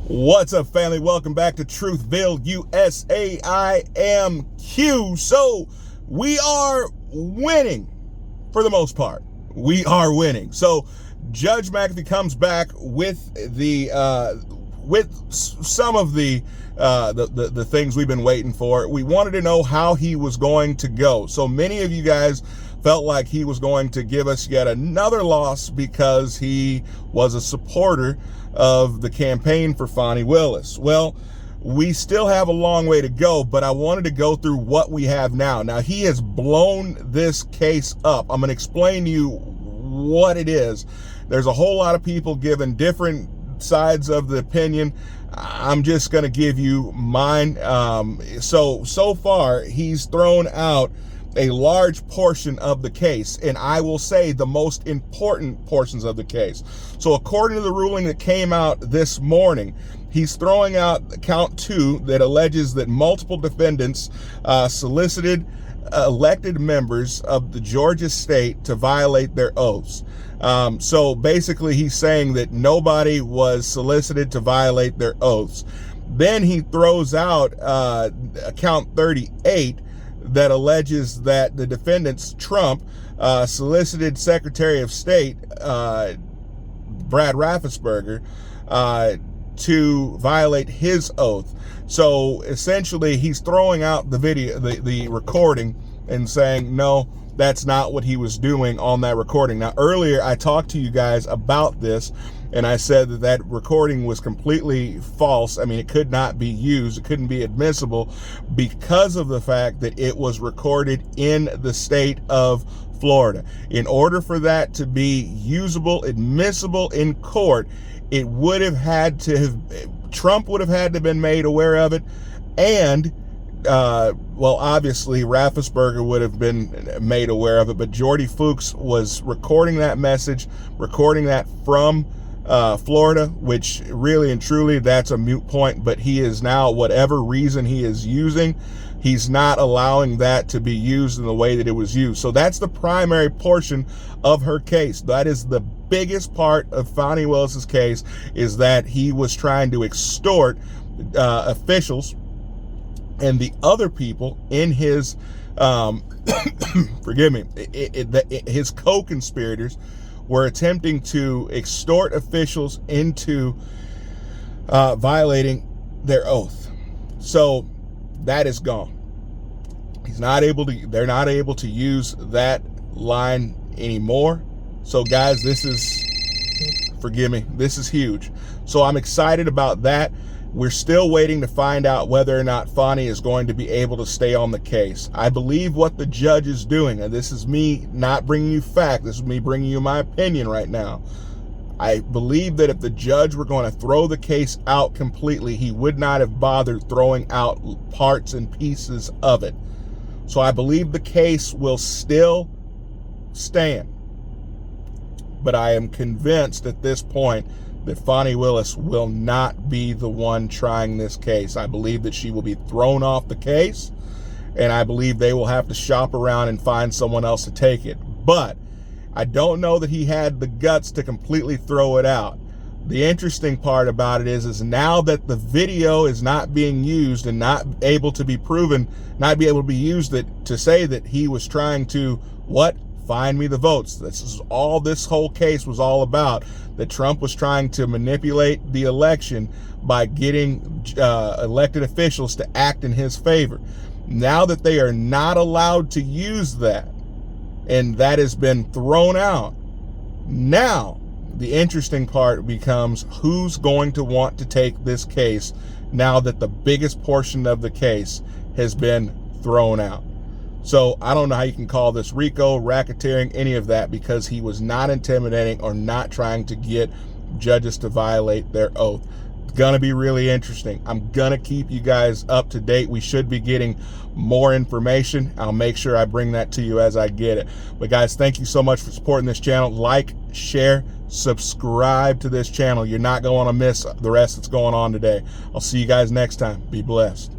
What's up, family? Welcome back to Truthville, USA. I am Q. So we are winning for the most part. We are winning. So Judge McAfee comes back with some of the things we've been waiting for. We wanted to know how he was going to go. So many of you guys felt like he was going to give us yet another loss because he was a supporter of the campaign for Fani Willis. Well, we still have a long way to go, but I wanted to go through what we have now. Now, he has blown this case up. I'm going to explain to you what it is. There's a whole lot of people giving different sides of the opinion. I'm just going to give you mine. So far, he's thrown out a large portion of the case, and I will say the most important portions of the case. So according to the ruling that came out this morning, he's throwing out count 2 that alleges that multiple defendants solicited elected members of the Georgia state to violate their oaths. So basically he's saying that nobody was solicited to violate their oaths. Then he throws out count 38 that alleges that the defendants, Trump, solicited Secretary of State Brad Raffensperger to violate his oath. So essentially he's throwing out the video, the recording, and saying, no, that's not what he was doing on that recording. Now, earlier I talked to you guys about this, and I said that that recording was completely false. I mean, it could not be used. It couldn't be admissible because of the fact that it was recorded in the state of Florida. In order for that to be usable, admissible in court, it would have had to have, Trump would have had to have been made aware of it, and well, obviously Raffensperger would have been made aware of it, but Jordy Fuchs was recording that message, recording that from Florida, which really and truly that's a moot point. But he is now, whatever reason he is using, he's not allowing that to be used in the way that it was used. So that's the primary portion of her case. That is the biggest part of Fani Willis's case, is that he was trying to extort officials and the other people in his forgive me, his co-conspirators were attempting to extort officials into violating their oath. So that is gone. He's not able to, they're not able to use that line anymore. So guys, this is, forgive me, this is huge. So I'm excited about that. We're still waiting to find out whether or not Fani is going to be able to stay on the case. I believe what the judge is doing, and this is me not bringing you fact, this is me bringing you my opinion right now. I believe that if the judge were going to throw the case out completely, he would not have bothered throwing out parts and pieces of it. So I believe the case will still stand. But I am convinced at this point that Fani Willis will not be the one trying this case. I believe that she will be thrown off the case, and I believe they will have to shop around and find someone else to take it. But I don't know that he had the guts to completely throw it out. The interesting part about it is now that the video is not being used and not able to be proven, not be able to be used to say that he was trying to, what? Find me the votes. This is all this whole case was all about, that Trump was trying to manipulate the election by getting elected officials to act in his favor. Now that they are not allowed to use that, and that has been thrown out, now the interesting part becomes who's going to want to take this case now that the biggest portion of the case has been thrown out. So I don't know how you can call this RICO, racketeering, any of that, because he was not intimidating or not trying to get judges to violate their oath. It's gonna be really interesting. I'm gonna keep you guys up to date. We should be getting more information. I'll make sure I bring that to you as I get it. But guys, thank you so much for supporting this channel. Like, share, subscribe to this channel. You're not going to miss the rest that's going on today. I'll see you guys next time. Be blessed.